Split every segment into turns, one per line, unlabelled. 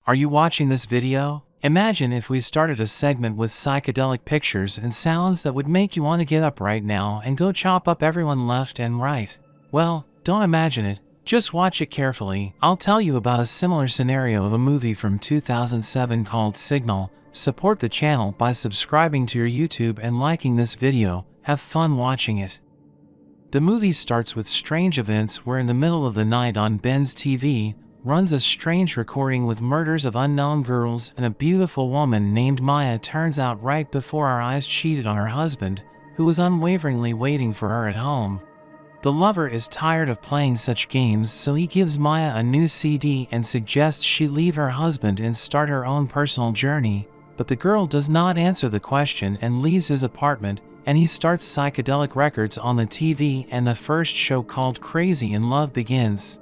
Are you watching this video? Imagine if we started a segment with psychedelic pictures and sounds that would make you want to get up right now and go chop up everyone left and right. Well, don't imagine it, just watch it carefully. I'll tell you about a similar scenario of a movie from 2007 called Signal. Support the channel by subscribing to your YouTube and liking this video. Have fun watching it. The movie starts with strange events where in the middle of the night on Ben's TV, runs a strange recording with murders of unknown girls, and a beautiful woman named Maya turns out right before our eyes cheated on her husband, who was unwaveringly waiting for her at home. The lover is tired of playing such games, so he gives Maya a new CD and suggests she leave her husband and start her own personal journey, but the girl does not answer the question and leaves his apartment, and he starts psychedelic records on the TV, and the first show called Crazy in Love begins.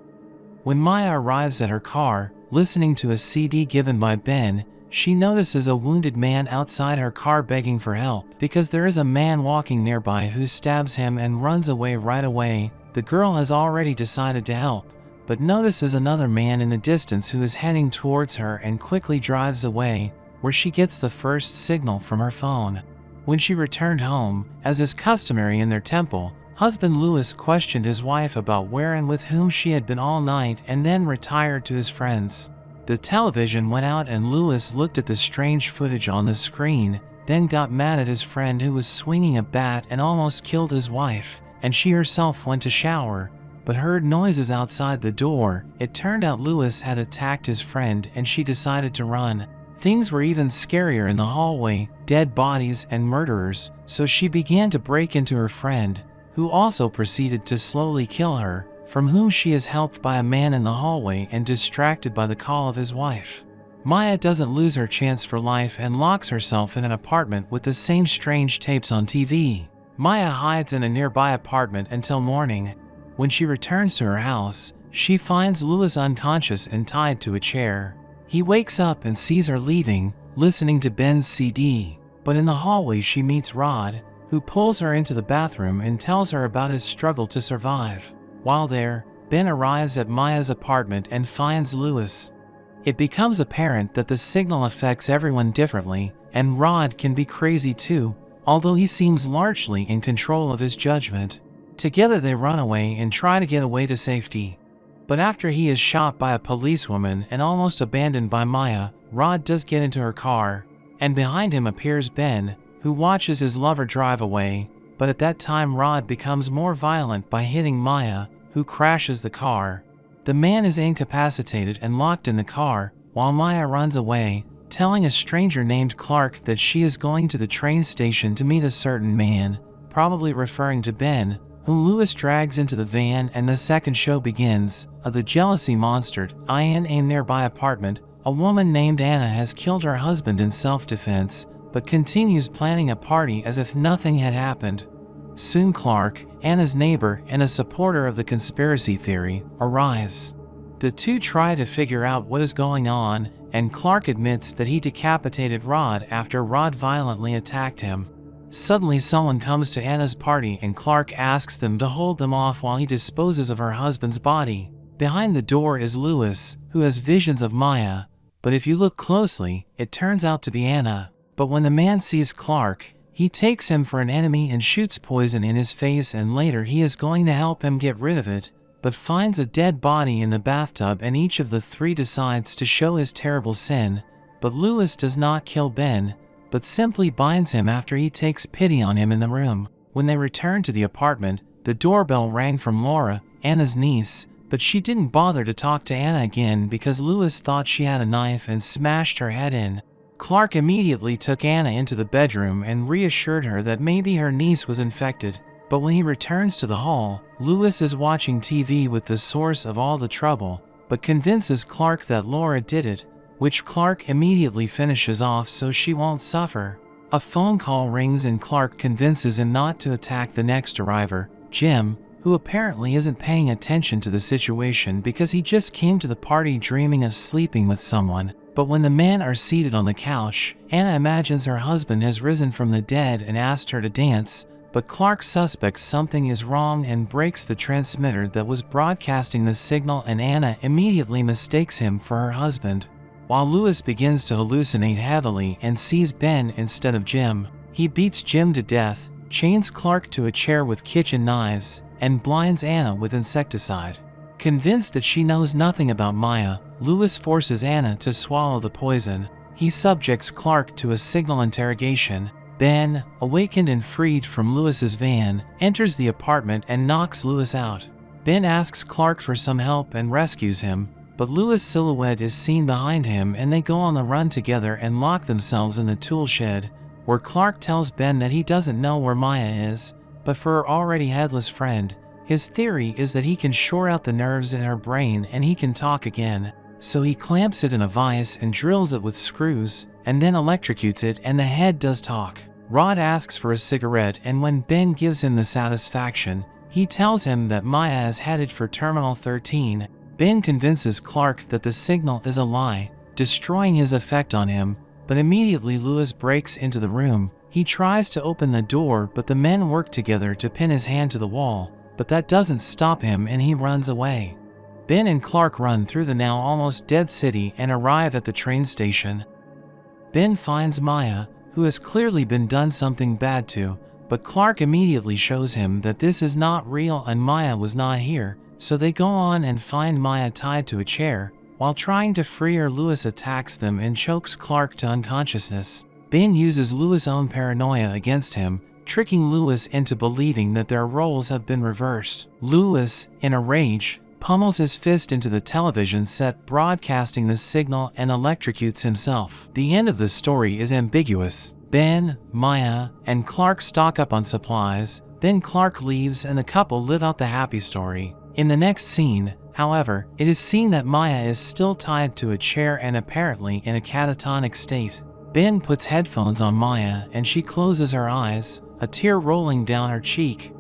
When Maya arrives at her car, listening to a CD given by Ben, she notices a wounded man outside her car begging for help because there is a man walking nearby who stabs him and runs away right away. The girl has already decided to help, but notices another man in the distance who is heading towards her and quickly drives away, where she gets the first signal from her phone. When she returned home, as is customary in their temple, husband Louis questioned his wife about where and with whom she had been all night and then retired to his friends. The television went out and Louis looked at the strange footage on the screen, then got mad at his friend who was swinging a bat and almost killed his wife, and she herself went to shower, but heard noises outside the door. It turned out Louis had attacked his friend and she decided to run. Things were even scarier in the hallway, dead bodies and murderers, so she began to break into her friend, who also proceeded to slowly kill her, from whom she is helped by a man in the hallway and distracted by the call of his wife. Maya doesn't lose her chance for life and locks herself in an apartment with the same strange tapes on TV. Maya hides in a nearby apartment until morning. When she returns to her house, she finds Louis unconscious and tied to a chair. He wakes up and sees her leaving, listening to Ben's CD, but in the hallway she meets Rod, who pulls her into the bathroom and tells her about his struggle to survive. While there, Ben arrives at Maya's apartment and finds Louis. It becomes apparent that the signal affects everyone differently, and Rod can be crazy too, although he seems largely in control of his judgment. Together they run away and try to get away to safety. But after he is shot by a policewoman and almost abandoned by Maya, Rod does get into her car, and behind him appears Ben, who watches his lover drive away, but at that time Rod becomes more violent by hitting Maya, who crashes the car. The man is incapacitated and locked in the car, while Maya runs away, telling a stranger named Clark that she is going to the train station to meet a certain man, probably referring to Ben, whom Louis drags into the van, and the second show begins. Of the jealousy monstered, in a nearby apartment, a woman named Anna has killed her husband in self-defense, but continues planning a party as if nothing had happened. Soon Clark, Anna's neighbor and a supporter of the conspiracy theory, arrives. The two try to figure out what is going on, and Clark admits that he decapitated Rod after Rod violently attacked him. Suddenly someone comes to Anna's party and Clark asks them to hold them off while he disposes of her husband's body. Behind the door is Louis, who has visions of Maya, but if you look closely, it turns out to be Anna. But when the man sees Clark, he takes him for an enemy and shoots poison in his face, and later he is going to help him get rid of it, but finds a dead body in the bathtub, and each of the three decides to show his terrible sin. But Louis does not kill Ben, but simply binds him after he takes pity on him in the room. When they return to the apartment, the doorbell rang from Laura, Anna's niece, but she didn't bother to talk to Anna again because Louis thought she had a knife and smashed her head in. Clark immediately took Anna into the bedroom and reassured her that maybe her niece was infected. But when he returns to the hall, Louis is watching TV with the source of all the trouble, but convinces Clark that Laura did it, which Clark immediately finishes off so she won't suffer. A phone call rings and Clark convinces him not to attack the next arriver, Jim, who apparently isn't paying attention to the situation because he just came to the party dreaming of sleeping with someone. But when the men are seated on the couch, Anna imagines her husband has risen from the dead and asked her to dance, but Clark suspects something is wrong and breaks the transmitter that was broadcasting the signal, and Anna immediately mistakes him for her husband. while Louis begins to hallucinate heavily and sees Ben instead of Jim. He beats Jim to death, chains Clark to a chair with kitchen knives, and blinds Anna with insecticide. Convinced that she knows nothing about Maya, Louis forces Anna to swallow the poison. He subjects Clark to a signal interrogation. Ben, awakened and freed from Louis's van, enters the apartment and knocks Louis out. Ben asks Clark for some help and rescues him, but Louis' silhouette is seen behind him and they go on the run together and lock themselves in the tool shed, where Clark tells Ben that he doesn't know where Maya is, but for her already headless friend, his theory is that he can shore out the nerves in her brain and he can talk again. So he clamps it in a vise and drills it with screws, and then electrocutes it and the head does talk. Rod asks for a cigarette, and when Ben gives him the satisfaction, he tells him that Maya is headed for Terminal 13. Ben convinces Clark that the signal is a lie, destroying his effect on him, but immediately Louis breaks into the room. He tries to open the door, but the men work together to pin his hand to the wall, but that doesn't stop him and he runs away. Ben and Clark run through the now almost dead city and arrive at the train station. Ben finds Maya, who has clearly been done something bad to, but Clark immediately shows him that this is not real and Maya was not here, so they go on and find Maya tied to a chair. While trying to free her, Louis attacks them and chokes Clark to unconsciousness. Ben uses Louis' own paranoia against him, tricking Louis into believing that their roles have been reversed. Louis, in a rage, pummels his fist into the television set broadcasting the signal and electrocutes himself. The end of the story is ambiguous. Ben, Maya, and Clark stock up on supplies, then Clark leaves and the couple live out the happy story. In the next scene, however, it is seen that Maya is still tied to a chair and apparently in a catatonic state. Ben puts headphones on Maya and she closes her eyes, a tear rolling down her cheek.